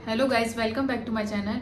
Hello guys, welcome back to my channel.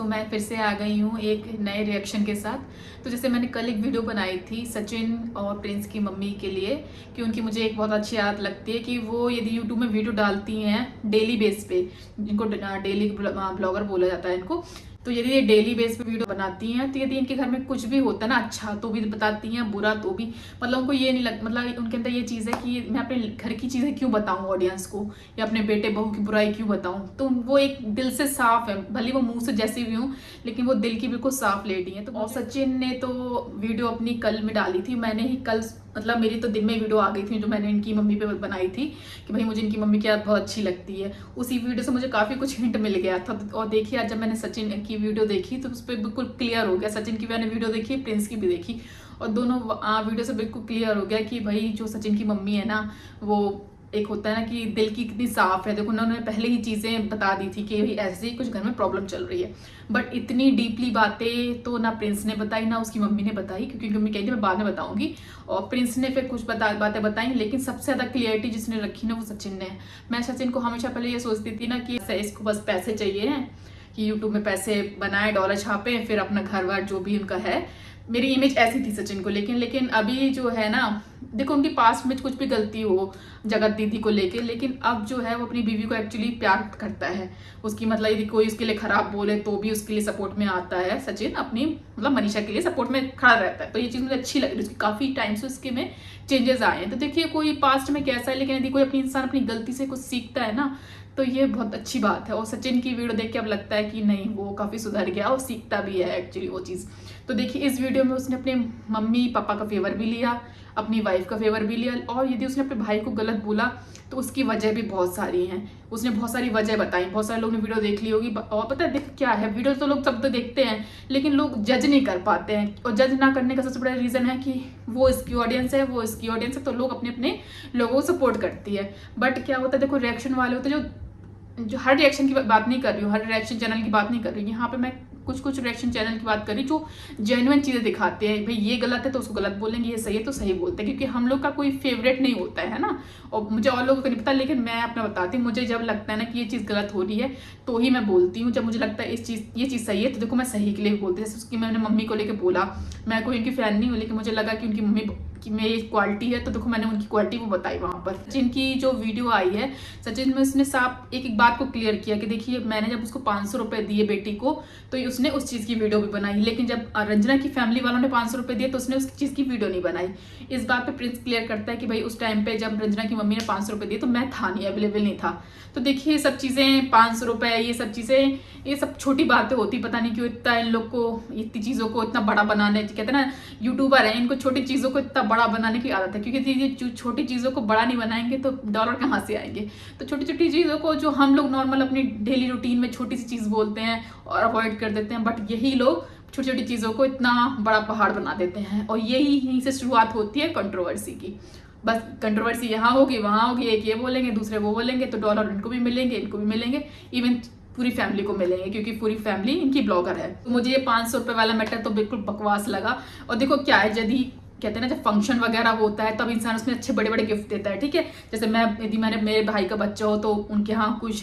मैं फिर से आ गई हूँ एक नए रिएक्शन के साथ। तो जैसे मैंने कल एक वीडियो बनाई थी सचिन और प्रिंस की मम्मी के लिए कि उनकी मुझे एक बहुत अच्छी आदत लगती है कि वो यदि यूट्यूब में वीडियो डालती हैं डेली बेस पे, जिनको डेली ब्लॉगर बोला जाता है इनको। तो यदि ये डेली बेस पे वीडियो बनाती हैं तो यदि इनके घर में कुछ भी होता है ना, अच्छा तो भी बताती हैं, बुरा तो भी। मतलब उनको ये नहीं मतलब उनके अंदर ये चीज़ है कि मैं अपने घर की चीज़ें क्यों बताऊं ऑडियंस को, या अपने बेटे बहू की बुराई क्यों बताऊं। तो वो एक दिल से साफ है, भले वो मुंह से जैसी भी हूँ, लेकिन वो दिल की बिल्कुल साफ लेडी है। तो और सचिन ने तो वीडियो अपनी कल में डाली थी, मैंने ही कल मतलब मेरी तो दिन में वीडियो आ गई थी जो मैंने इनकी मम्मी पे बनाई थी कि भाई मुझे इनकी मम्मी की आदत बहुत अच्छी लगती है। उसी वीडियो से मुझे काफ़ी कुछ हिंट मिल गया था। और देखिए आज जब मैंने सचिन की वीडियो देखी तो उस पर बिल्कुल क्लियर हो गया। सचिन की मैंने वीडियो देखी, प्रिंस की भी देखी, और दोनों वीडियो से बिल्कुल क्लियर हो गया कि भाई जो सचिन की मम्मी है ना, वो एक होता है ना कि दिल की कितनी साफ है। देखो उन्होंने पहले ही चीज़ें बता दी थी कि भाई ऐसे ही कुछ घर में प्रॉब्लम चल रही है, बट इतनी डीपली बातें तो ना प्रिंस ने बताई ना उसकी मम्मी ने बताई, क्योंकि मम्मी कहती मैं बाद में बताऊंगी। और प्रिंस ने फिर कुछ बातें बताई, लेकिन सबसे ज़्यादा क्लियरिटी जिसने रखी ना वो सचिन ने। मैं सचिन को हमेशा पहले ये सोचती थी ना कि इसको बस पैसे चाहिए हैं कि यूट्यूब में पैसे बनाए, डॉलर छापे, फिर अपना घर वार जो भी उनका है। मेरी इमेज ऐसी थी सचिन को। लेकिन अभी जो है ना, देखो उनकी पास्ट में कुछ भी गलती हो जगत दीदी को लेके, लेकिन अब जो है वो अपनी बीवी को एक्चुअली प्यार करता है। उसकी मतलब यदि कोई उसके लिए खराब बोले तो भी उसके लिए सपोर्ट में आता है सचिन, अपनी मतलब मनीषा के लिए सपोर्ट में खड़ा रहता है। तो ये चीज़ मुझे अच्छी लग रही है, उसकी काफ़ी टाइम से उसके में चेंजेस आए हैं। तो देखिए कोई पास्ट में कैसा है, लेकिन यदि कोई अपनी इंसान अपनी गलती से कुछ सीखता है ना, तो ये बहुत अच्छी बात है। और सचिन की वीडियो देख के अब लगता है कि नहीं, वो काफ़ी सुधर गया और सीखता भी है एक्चुअली वो चीज़। तो देखिए इस वीडियो में उसने अपने मम्मी पापा का फेवर भी लिया, अपनी वाइफ का फेवर भी लिया, और यदि उसने अपने भाई को गलत बोला तो उसकी वजह भी बहुत सारी हैं। उसने बहुत सारी वजह बताई, बहुत सारे लोग ने वीडियो देख ली होगी। और पता है देख क्या है, वीडियो तो लोग सब तो देखते हैं, लेकिन लोग जज नहीं कर पाते हैं। और जज ना करने का सबसे बड़ा रीज़न है कि वो इसकी ऑडियंस है, वो इसकी ऑडियंस है, तो लोग अपने अपने लोगों को सपोर्ट करती है। बट क्या होता है, देखो रिएक्शन वाले होते हैं जो हर रिएक्शन की बात नहीं कर रही हूँ, हर रिएक्शन चैनल की बात नहीं कर रही हूँ, यहाँ पे मैं कुछ रिएक्शन चैनल की बात कर रही, जो जेन्युइन चीज़ें दिखाते हैं। भाई ये गलत है तो उसको गलत बोलेंगे, ये सही है तो सही बोलते हैं, क्योंकि हम लोग का कोई फेवरेट नहीं होता है ना। और मुझे और लोगों को नहीं पता, लेकिन मैं अपना बताती हूँ। मुझे जब लगता है ना कि ये चीज़ गलत हो रही है तो ही मैं बोलती हूँ। जब मुझे लगता है ये चीज़ सही है तो देखो मैं सही के लिए बोलती हूँ। जैसे उसकी मैंने मम्मी को लेकर बोला, मैं कोई उनकी फ़ैन नहीं हूँ, लेकिन मुझे लगा कि उनकी मम्मी कि मेरी क्वालिटी है, तो देखो मैंने उनकी क्वालिटी वो बताई वहाँ पर। सचिन की जो वीडियो आई है, सचिन में उसने साफ एक बात को क्लियर किया कि देखिए मैंने जब उसको 500 रुपये दिए बेटी को, तो उसने उस चीज़ की वीडियो भी बनाई। लेकिन जब रंजना की फैमिली वालों ने 500 रुपये दिए तो उसने उस चीज़ की वीडियो नहीं बनाई। इस बात पे प्रिंस क्लियर करता है कि भाई उस टाइम पे जब रंजना की मम्मी ने 500 रुपये दिए तो मैं था नहीं, अवेलेबल नहीं था। तो देखिए ये सब चीज़ें, 500 रुपये, ये सब चीज़ें, ये सब छोटी बातें होती, पता नहीं क्यों इतना इन लोग को इतनी चीज़ों को इतना बड़ा बनाने, कहते हैं ना यूट्यूबर है, इनको छोटी चीज़ों को इतना बड़ा बनाने की आदत है। क्योंकि ये छोटी चीज़ों को बड़ा नहीं बनाएंगे तो डॉलर कहाँ से आएंगे। तो छोटी छोटी चीज़ों को जो हम लोग नॉर्मल अपनी डेली रूटीन में छोटी सी चीज़ बोलते हैं और अवॉइड कर देते हैं, बट यही लोग छोटी छोटी चीज़ों को इतना बड़ा पहाड़ बना देते हैं। और यहीं से शुरुआत होती है कंट्रोवर्सी की। बस कंट्रोवर्सी यहाँ होगी वहाँ होगी, एक ये बोलेंगे दूसरे वो बोलेंगे, तो डॉलर इनको भी मिलेंगे, इनको भी मिलेंगे, इवन पूरी फैमिली को मिलेंगे, क्योंकि पूरी फैमिली इनकी ब्लॉगर है। तो मुझे ये 500 रुपये वाला मैटर तो बिल्कुल बकवास लगा। और देखो क्या है, यदि कहते हैं ना जब फंक्शन वगैरह होता है तब इंसान उसमें अच्छे बड़े बड़े गिफ्ट देता है, ठीक है। जैसे यदि मेरे भाई का बच्चा हो तो उनके यहाँ कुछ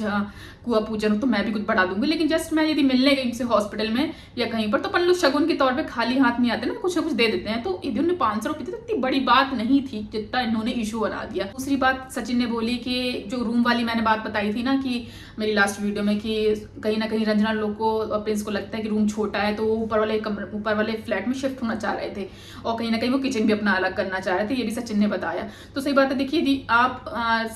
कुआ पूजन हो तो मैं भी कुछ बढ़ा दूंगी। लेकिन जस्ट मैं यदि मिलने गई उनसे हॉस्पिटल में या कहीं पर, तो अपन लोग शगुन के तौर पे खाली हाथ नहीं आते ना, कुछ ना कुछ दे देते हैं। तो यदि उन्होंने 500 रुपये दी तो इतनी बड़ी बात नहीं थी जितना इन्होंने इशू बना दिया। दूसरी बात सचिन ने बोली कि जो रूम वाली मैंने बात बताई थी ना कि मेरी लास्ट वीडियो में, कि कहीं ना कहीं रंजना लोग को और प्रिंस को लगता है कि रूम छोटा है, तो वो ऊपर वाले फ्लैट में शिफ्ट होना चाह रहे थे, और कहीं ना कहीं वो किचन भी अपना अलग करना चाह रहे थे। ये भी सचिन ने बताया। तो सही बात है। देखिए यदि आप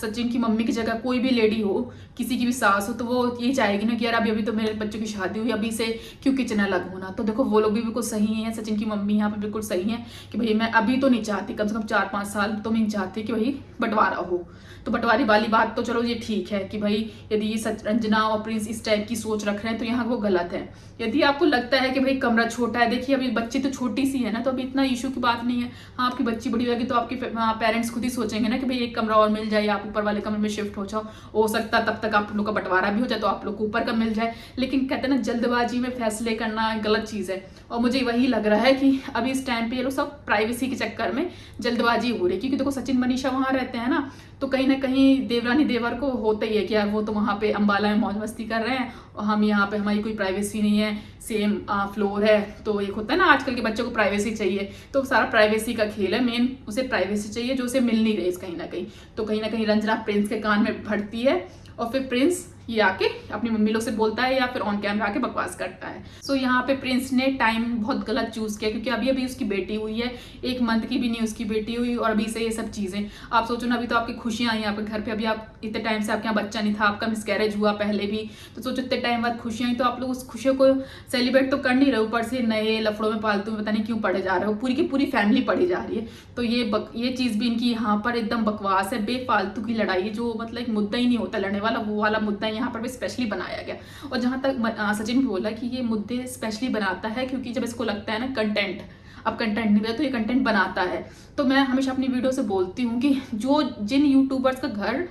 सचिन की मम्मी की जगह कोई भी लेडी हो, किसी की भी सास हो, तो वो ये चाहेगी ना कि यार अभी तो मेरे बच्चों की शादी हुई, अभी से क्यों किचन अलग होना। तो देखो वो लोग भी बिल्कुल सही हैं, सचिन की मम्मी यहाँ पे बिल्कुल सही है कि भाई मैं अभी तो नहीं चाहती, कम से कम 4-5 साल तो मैं नहीं चाहती कि भाई बंटवारा हो। तो बंटवारे वाली बात तो चलो ये ठीक है कि भाई यदि ये रंजना और प्रिंस इस टाइप की सोच रख रहे हैं तो यहाँ वो गलत है। यदि आपको लगता है कि भाई कमरा छोटा है, देखिए अभी बच्ची तो छोटी सी है ना, तो अभी इतना इशू की बात नहीं है। हाँ आपकी बच्ची बड़ी होगी तो आपके पेरेंट्स खुद ही सोचेंगे ना कि भाई एक कमरा और मिल जाए, आप ऊपर वाले कमरे में शिफ्ट हो जाओ, हो सकता है तब तक आप लोग का बंटवारा भी हो जाए तो आप लोग को ऊपर का मिल जाए। लेकिन कहते हैं ना जल्दबाजी में फैसले करना गलत चीज़ है। और मुझे वही लग रहा है कि अभी इस टाइम पे ये लोग सब प्राइवेसी के चक्कर में जल्दबाजी हो रही है। क्योंकि देखो सचिन मनीषा वहाँ रहते हैं ना, तो तो कहीं ना कहीं देवरानी देवर को होता ही है कि यार वो तो वहाँ पे अम्बाला में मौज मस्ती कर रहे हैं और हम यहाँ पे, हमारी कोई प्राइवेसी नहीं है, सेम फ्लोर है। तो एक होता है ना आजकल के बच्चों को प्राइवेसी चाहिए, तो सारा प्राइवेसी का खेल है। मेन उसे प्राइवेसी चाहिए जो उसे मिल नहीं रही कहीं ना कहीं। तो कहीं ना कहीं रंजना प्रिंस के कान में भरती है और फिर प्रिंस ये आके अपनी मम्मी लोग से बोलता है या फिर ऑन कैमरा आके बकवास करता है। सो यहाँ पे प्रिंस ने टाइम बहुत गलत चूज किया, क्योंकि अभी अभी उसकी बेटी हुई है, 1 मंथ की भी नहीं उसकी बेटी हुई, और अभी से ये सब चीजें। आप सोचो ना, अभी तो आपकी खुशियां आई आपके घर पे, अभी आप इतने टाइम से आपके यहाँ बच्चा नहीं था, आपका मिसकैरेज हुआ पहले भी, तो सोचो इतने टाइम बाद खुशियां आई, तो आप लोग उस खुशियों को सेलिब्रेट तो कर नहीं रहे, ऊपर से नए लफड़ों में फालतू में पता नहीं क्यों पड़े जा रहे हो, पूरी की पूरी फैमिली पड़ी जा रही है। तो ये चीज भी इनकी यहाँ पर एकदम बकवास है, बेफालतू की लड़ाई है, जो मतलब एक मुद्दा ही नहीं होता लड़ने वाला, वो वाला मुद्दा यहाँ पर भी स्पेशली बनाया गया। और जहां तक सचिन भी बोला कि ये मुद्दे स्पेशली बनाता है क्योंकि जब इसको लगता है ना कंटेंट, अब कंटेंट नहीं रहा तो ये कंटेंट बनाता है। तो मैं हमेशा अपनी वीडियो से बोलती हूँ कि जिन यूट्यूबर्स का घर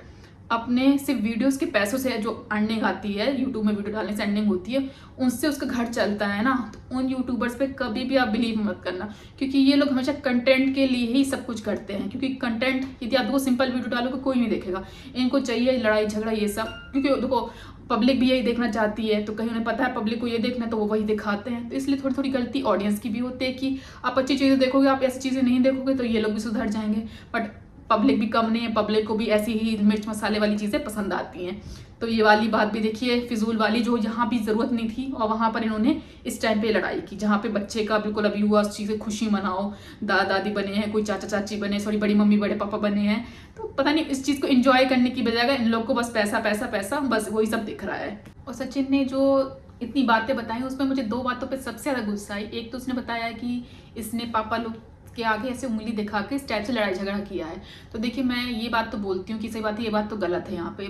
अपने सिर्फ वीडियोस के पैसों से जो अर्निंग आती है, यूट्यूब में वीडियो डालने से अर्निंग होती है, उनसे उसका घर चलता है ना, तो उन यूट्यूबर्स पे कभी भी आप बिलीव मत करना, क्योंकि ये लोग हमेशा कंटेंट के लिए ही सब कुछ करते हैं। क्योंकि कंटेंट, यदि आप देखो सिंपल वीडियो डालोगे कोई नहीं देखेगा, इनको चाहिए लड़ाई झगड़ा ये सब, क्योंकि देखो पब्लिक भी यही देखना चाहती है, तो कहीं उन्हें पता है पब्लिक को ये देखना, तो वो वही दिखाते हैं। तो इसलिए थोड़ी थोड़ी गलती ऑडियंस की भी होती है कि आप अच्छी चीज़ें देखोगे, आप ऐसी चीज़ें नहीं देखोगे तो ये लोग भी सुधर जाएंगे। बट पब्लिक भी कम नहीं है, पब्लिक को भी ऐसी ही मिर्च मसाले वाली चीज़ें पसंद आती हैं। तो ये वाली बात भी देखिए फिजूल वाली, जो यहाँ भी ज़रूरत नहीं थी और वहाँ पर इन्होंने इस टाइम पे लड़ाई की, जहाँ पे बच्चे का बिल्कुल अभी हुआ, उस चीज़ से खुशी मनाओ, दादा दादी बने हैं, कोई चाचा चाची बने, सॉरी बड़ी मम्मी बड़े पापा बने हैं, तो पता नहीं इस चीज़ को एंजॉय करने की बजाय इन लोग को बस पैसा पैसा पैसा, बस वही सब दिख रहा है। और सचिन ने जो इतनी बातें बताई उसमें मुझे 2 बातों पे सबसे ज़्यादा गुस्सा आई। एक तो उसने बताया कि इसने पापा लोग के आगे ऐसे उंगली दिखा के इस टाइप से लड़ाई झगड़ा किया है। तो देखिए मैं ये बात तो बोलती हूँ कि सही बात है, ये बात तो गलत है। यहाँ पे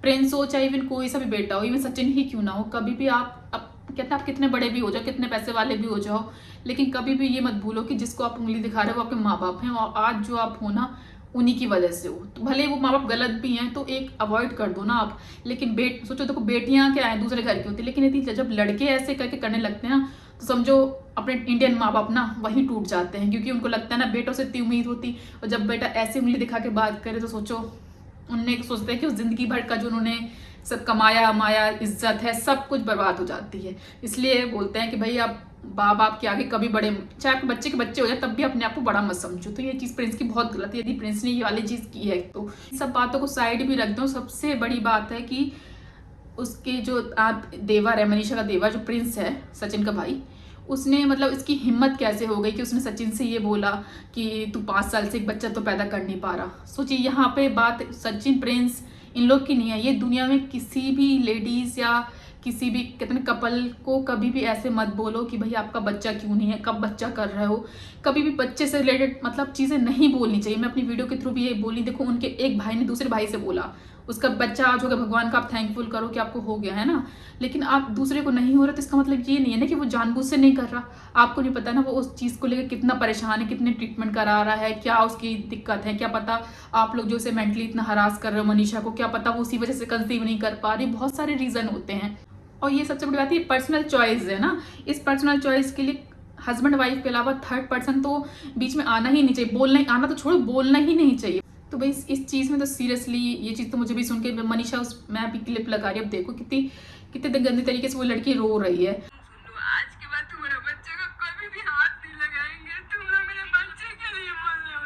प्रिंस हो चाहे इवन कोई सा भी बेटा हो, इवन सचिन ही क्यों ना हो, कभी भी आप कहते हैं आप कितने बड़े भी हो जाओ, कितने पैसे वाले भी हो जाओ, लेकिन कभी भी ये मत भूलो कि जिसको आप उंगली दिखा रहे हो वो आपके माँ बाप हैं, और आज जो आप हो ना उन्हीं की वजह से हो। तो भले वो माँ बाप गलत भी हैं तो एक अवॉइड कर दो ना आप। लेकिन सोचो देखो बेटियां क्या है दूसरे घर की होती है, लेकिन यदि जब लड़के ऐसे करके करने लगते हैं ना, तो समझो अपने इंडियन माँ बाप ना वहीं टूट जाते हैं, क्योंकि उनको लगता है ना बेटों से इतनी उम्मीद होती, और जब बेटा ऐसे उंगली दिखा के बात करे तो सोचो उनने सोचते हैं कि उस जिंदगी भर का जो उन्होंने सब कमाया माया इज्जत है सब कुछ बर्बाद हो जाती है। इसलिए बोलते हैं कि भाई आप बाप बाप के आगे कभी बड़े, चाहे आपके बच्चे के बच्चे हो जाए तब भी अपने आप को बड़ा मत समझो। तो ये चीज़ प्रिंस की बहुत गलत है। यदि प्रिंस ने ये वाली चीज़ की है तो सब बातों को साइड भी रख दो। सबसे बड़ी बात है कि उसके जो देवर है, मनीषा का देवर जो प्रिंस है सचिन का भाई, उसने मतलब इसकी हिम्मत कैसे हो गई कि उसने सचिन से ये बोला कि तू 5 साल से एक बच्चा तो पैदा कर नहीं पा रहा। सोचिए यहाँ पे बात सचिन प्रिंस इन लोग की नहीं है, ये दुनिया में किसी भी लेडीज या किसी भी कहते हैं कपल को कभी भी ऐसे मत बोलो कि भाई आपका बच्चा क्यों नहीं है, कब बच्चा कर रहे हो। कभी भी बच्चे से रिलेटेड मतलब चीज़ें नहीं बोलनी चाहिए। मैं अपनी वीडियो के थ्रू भी ये बोली, देखो उनके एक भाई ने दूसरे भाई से बोला उसका बच्चा आज हो गया, भगवान का आप थैंकफुल करो कि आपको हो गया है ना, लेकिन आप दूसरे को नहीं हो रहा तो इसका मतलब ये नहीं है ना कि वो जानबूझ से नहीं कर रहा। आपको नहीं पता ना वो उस चीज़ को लेकर कितना परेशान है, कितने ट्रीटमेंट करा रहा है, क्या उसकी दिक्कत है, क्या पता आप लोग जो उसे मेंटली इतना हरास कर रहे हो मनीषा को, क्या पता वो उसी वजह से कंसीव नहीं कर पा रही। बहुत सारे रीज़न होते हैं। और ये सबसे बड़ी बात है पर्सनल चॉइस है ना, इस पर्सनल चॉइस के लिए हस्बैंड वाइफ के अलावा थर्ड पर्सन तो बीच में आना ही नहीं चाहिए। बोलना आना तो छोड़ो, बोलना ही नहीं चाहिए। तो भाई इस चीज़ में तो सीरियसली ये चीज़ तो मुझे भी सुन के मनीषा मैं अभी क्लिप लगा रही, अब देखो कितने गंदे तरीके से वो लड़की रो रही है। आज के बाद तुम्हारे बच्चे को कभी भी हाथ नहीं लगाएंगे, तुम लोग मेरे बच्चे के लिए बोल रहे हो।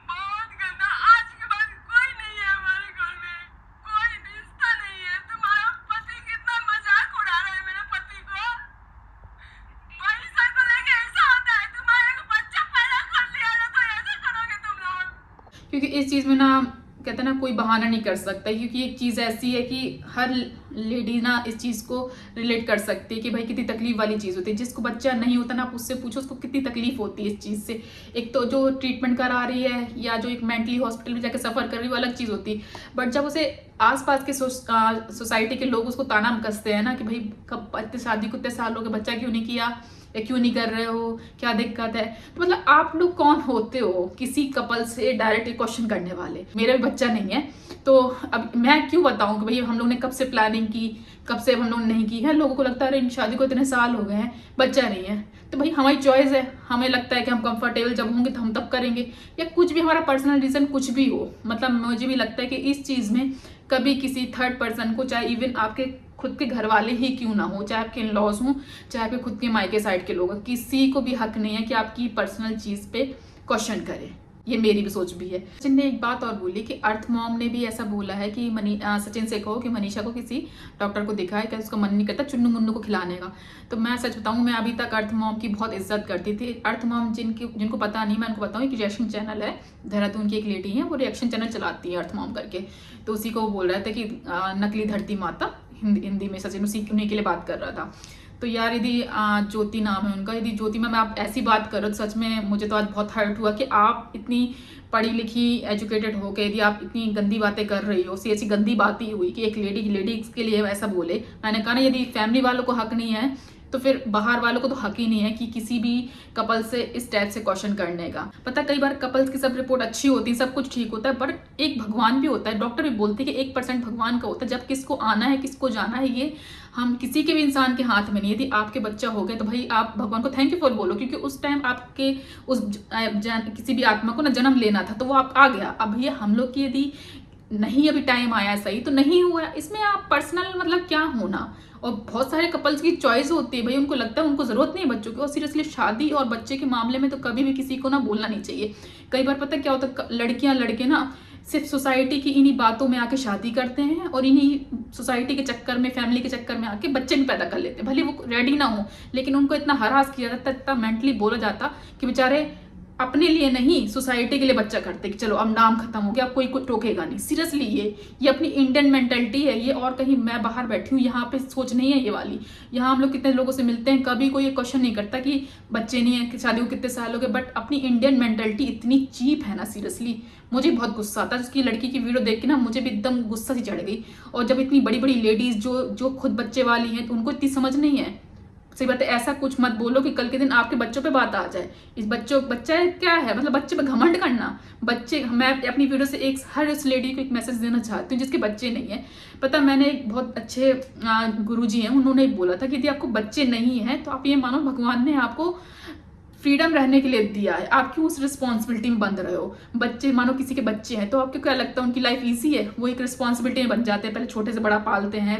बहुत गंदा, आज के बाद कोई नहीं है हमारे घर में, कोई रिश्ता नहीं है। तुम्हारा पति कितना मजाक उड़ा रहा है मेरे पति को, पैसा को लेके ऐसा होता है। तुम्हारे को बच्चा पैदा कर लिया ना तो ऐसा करोगे तुम लोग। क्योंकि इस चीज़ में ना कहते हैं ना कोई बहाना नहीं कर सकता, क्योंकि एक चीज़ ऐसी है कि हर लेडी ना इस चीज़ को रिलेट कर सकती है कि भाई कितनी तकलीफ वाली चीज़ होती है। जिसको बच्चा नहीं होता ना आप उससे पूछो उसको कितनी तकलीफ होती है इस चीज़ से। एक तो जो ट्रीटमेंट करा रही है या जो एक मेंटली हॉस्पिटल में जाकर सफ़र कर रही है वो अलग चीज़ होती है, बट जब उसे आसपास के सोसाइटी के लोग उसको ताना कसते हैं ना कि भाई कब इतने शादी को इतने साल हो गए बच्चा क्यों नहीं किया, या क्यों नहीं कर रहे हो, क्या दिक्कत है। तो मतलब आप लोग कौन होते हो किसी कपल से डायरेक्टली क्वेश्चन करने वाले। मेरा भी बच्चा नहीं है तो अब मैं क्यों बताऊं कि भाई हम लोग ने कब से प्लानिंग की, कब से हम लोग ने नहीं की है। लोगों को लगता है अरे इन शादी को इतने साल हो गए हैं, बच्चा नहीं है। तो भाई हमारी चॉइस है, हमें लगता है कि हम कंफर्टेबल जब होंगे तो हम तब करेंगे, या कुछ भी हमारा पर्सनल रीजन कुछ भी हो। मतलब मुझे भी लगता है कि इस चीज में कभी किसी थर्ड पर्सन को, चाहे इवन आपके खुद के घर वाले ही क्यों ना हो, चाहे आपके इन लॉज हों, चाहे आपके खुद के मायके साइड के लोग, किसी को भी हक नहीं है कि आपकी पर्सनल चीज पे क्वेश्चन करे। ये मेरी भी सोच भी है। सचिन ने एक बात और बोली कि अर्थ मॉम ने भी ऐसा बोला है कि सचिन से कहो कि मनीषा को किसी डॉक्टर को दिखाए कि उसका मन नहीं करता चुन्नू मुन्नू को खिलाने का। तो मैं सच बताऊं, मैं अभी तक अर्थ मॉम की बहुत इज्जत करती थी। अर्थ मॉम जिनको पता नहीं, मैं उनको बताऊं, एक रिएक्शन चैनल है देहरादून की, एक लेडी है, वो रिएक्शन चैनल चलाती है अर्थ मॉम करके। तो उसी को वो बोल रहे थे कि नकली धरती माता, हिंदी में सचिन उन्हीं के लिए बात कर रहा था। तो यार यदि ज्योति नाम है उनका, यदि ज्योति मैम आप ऐसी बात करो तो सच में मुझे तो आज बहुत हर्ट हुआ कि आप इतनी पढ़ी लिखी एजुकेटेड हो के यदि आप इतनी गंदी बातें कर रही हो। ऐसी गंदी बात ही हुई कि एक लेडीज के लिए ऐसा बोले। मैंने कहा ना, यदि फैमिली वालों को हक नहीं है तो फिर बाहर वालों को तो हक ही नहीं है कि किसी भी कपल से इस टाइप से क्वेश्चन करने का। पता कई बार कपल्स की सब रिपोर्ट अच्छी होती है, सब कुछ ठीक होता है, बट एक भगवान भी होता है। डॉक्टर भी बोलते हैं कि 1% भगवान का होता है। जब किसको आना है किसको जाना है ये हम किसी के भी इंसान के हाथ में नहीं। यदि आपके बच्चा हो गया तो भाई आप भगवान को थैंक यू फॉर बोलो, क्योंकि उस टाइम आपके उस किसी भी आत्मा को ना जन्म लेना था तो वो आप आ गया। अब भैया हम लोग की यदि नहीं अभी टाइम आया सही तो नहीं हुआ, इसमें आप पर्सनल मतलब क्या होना। और बहुत सारे कपल्स की चॉइस होती है भाई, उनको लगता है उनको जरूरत नहीं है बच्चों की। और सीरियसली शादी और बच्चे के मामले में तो कभी भी किसी को ना बोलना नहीं चाहिए। कई बार पता क्या होता है, लड़कियां लड़के ना सिर्फ सोसाइटी की इन्हीं बातों में आके शादी करते हैं और इन्हीं सोसाइटी के चक्कर में, फैमिली के चक्कर में आके बच्चे भी पैदा कर लेते हैं। भले वो रेडी ना हो, लेकिन उनको इतना हरास किया जाता, इतना मेंटली बोला जाता कि बेचारे अपने लिए नहीं सोसाइटी के लिए बच्चा करते कि चलो अब नाम खत्म हो गया, अब कोई कुछ टोकेगा नहीं। सीरियसली ये अपनी इंडियन मेंटेलिटी है ये। और कहीं मैं बाहर बैठी हूँ, यहाँ पे सोच नहीं है ये वाली। यहाँ हम लोग कितने लोगों से मिलते हैं, कभी कोई ये क्वेश्चन नहीं करता कि बच्चे नहीं है, कि शादी को कितने साल हो गए। बट अपनी इंडियन मेंटेलिटी इतनी चीप है ना, सीरियसली मुझे बहुत गुस्सा आता है। उसकी लड़की की वीडियो देख के ना मुझे भी एकदम गुस्सा सी चढ़ गई। और जब इतनी बड़ी बड़ी लेडीज जो खुद बच्चे वाली हैं तो उनको इतनी समझ नहीं है। सही बात है, ऐसा कुछ मत बोलो कि कल के दिन आपके बच्चों पे बात आ जाए। इस बच्चा क्या है, मतलब बच्चे पे घमंड करना। बच्चे, मैं अपनी वीडियो से हर उस लेडी को एक मैसेज देना चाहती हूँ जिसके बच्चे नहीं है। पता मैंने एक बहुत अच्छे गुरुजी हैं, उन्होंने बोला था कि यदि आपको बच्चे नहीं है तो आप ये मानो भगवान ने आपको फ्रीडम रहने के लिए दिया है, आप क्यों उस रिस्पॉन्सिबिलिटी में बंध रहे हो। बच्चे मानो किसी के बच्चे हैं तो आपको क्या लगता है उनकी लाइफ इजी है, वो एक रिस्पॉन्सिबिलिटी में बन जाते हैं। पहले छोटे से बड़ा पालते हैं,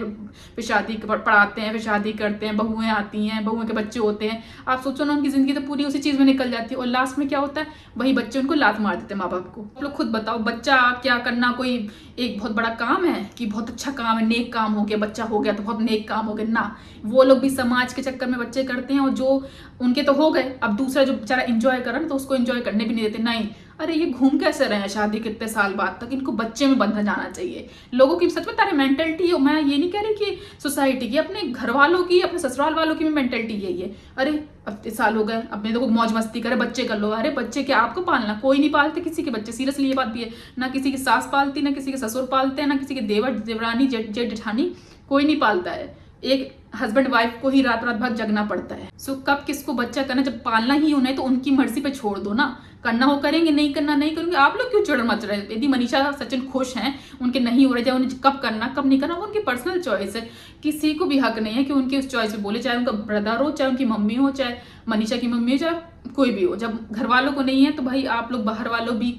फिर शादी पढ़ाते हैं, फिर शादी करते हैं, बहुएं आती हैं, बहुओं के बच्चे होते हैं। आप सोचो ना, उनकी जिंदगी तो पूरी उसी चीज में निकल जाती है और लास्ट में क्या होता है, वही बच्चे उनको लात मार देते हैं माँ बाप को। आप लोग खुद बताओ, बच्चा क्या करना कोई एक बहुत बड़ा काम है कि बहुत अच्छा काम है, नेक काम हो गया, बच्चा हो गया तो बहुत नेक काम हो गया ना। वो लोग भी समाज के चक्कर में बच्चे करते हैं और जो उनके तो हो गए, अब दूसरा जो बेचारा एंजॉय कर रहा है तो उसको एंजॉय करने भी नहीं देते। नहीं, अरे ये घूम कैसे रहे हैं शादी कितने साल बाद तक, इनको बच्चे में बंधा जाना चाहिए। लोगों की सच में तारी मेंटेलिटी है। मैं ये नहीं कह रही कि सोसाइटी की, अपने घर वालों की, अपने ससुराल वालों की भी मेंटेलिटी यही है। अरे अब इतने साल हो गए, अपने तो मौज मस्ती करे, बच्चे कर लो। अरे बच्चे क्या आपको पालना, कोई नहीं पालते किसी के बच्चे। सीरियसली ये बात भी है, ना किसी की सास पालती, ना किसी के ससुर पालते हैं, ना किसी के देवर देवरानी जेठ जेठानी, कोई नहीं पालता है। एक हस्बैंड वाइफ को ही रात रात भर जगना पड़ता है। सो कब किसको बच्चा करना, जब पालना ही उन्हें तो उनकी मर्जी पे छोड़ दो ना। करना हो करेंगे, नहीं करना नहीं करेंगे। आप लोग क्यों चिड़ मच रहे हैं। यदि मनीषा सचिन खुश हैं, उनके नहीं हो रहे, चाहे उन्हें कब करना कब नहीं करना वो उनकी पर्सनल चॉइस है। किसी को भी हक नहीं है कि उनकी उस चॉइस पे बोले, चाहे उनका ब्रदर हो, चाहे उनकी मम्मी हो, चाहे मनीषा की मम्मी हो, चाहे कोई भी हो। जब घर वालों को नहीं है तो भाई आप लोग बाहर वालों भी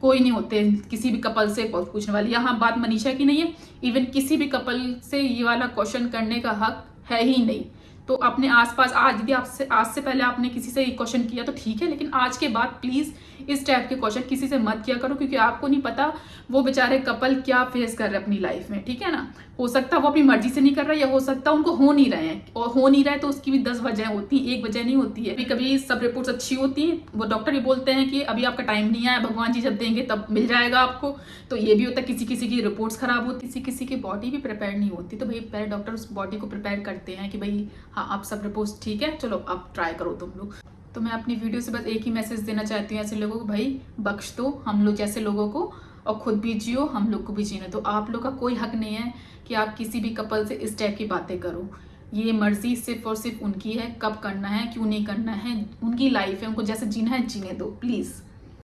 कोई नहीं होते किसी भी कपल से पूछने वाली। यहाँ बात मनीषा की नहीं है, इवन किसी भी कपल से ये वाला क्वेश्चन करने का हक है ही नहीं। तो अपने आसपास आज यदि आज से पहले आपने किसी से क्वेश्चन किया तो ठीक है, लेकिन आज के बाद प्लीज इस टाइप के क्वेश्चन किसी से मत किया करो, क्योंकि आपको नहीं पता वो बेचारे कपल क्या फेस कर रहे हैं अपनी लाइफ में। ठीक है ना, हो सकता है वो अपनी मर्जी से नहीं कर रहा, या हो सकता है उनको हो नहीं रहे हैं, और हो नहीं रहे तो उसकी भी 10 वजह होती है, एक वजह नहीं होती है। कभी कभी सब रिपोर्ट्स अच्छी होती हैं, वो डॉक्टर भी बोलते हैं कि अभी आपका टाइम नहीं आया, भगवान जी जब देंगे तब मिल जाएगा आपको। तो ये भी होता है, किसी किसी की रिपोर्ट्स खराब होती, किसी की बॉडी भी प्रिपेयर नहीं होती। तो भाई पहले डॉक्टर उस बॉडी को प्रिपेयर करते हैं कि भाई हाँ आप सब रिपोर्ट्स ठीक है, चलो अब ट्राई करो तुम लोग। तो मैं अपनी वीडियो से बस एक ही मैसेज देना चाहती हूँ ऐसे लोगों को, भाई बख्श दो हम लोग जैसे लोगों को, और खुद भी जियो, हम लोग को भी जीने दो। आप लोग का कोई हक नहीं है कि आप किसी भी कपल से इस टाइप की बातें करो। ये मर्जी सिर्फ और सिर्फ उनकी है, कब करना है क्यों नहीं करना है, उनकी लाइफ है, उनको जैसे जीना है जीने दो प्लीज़।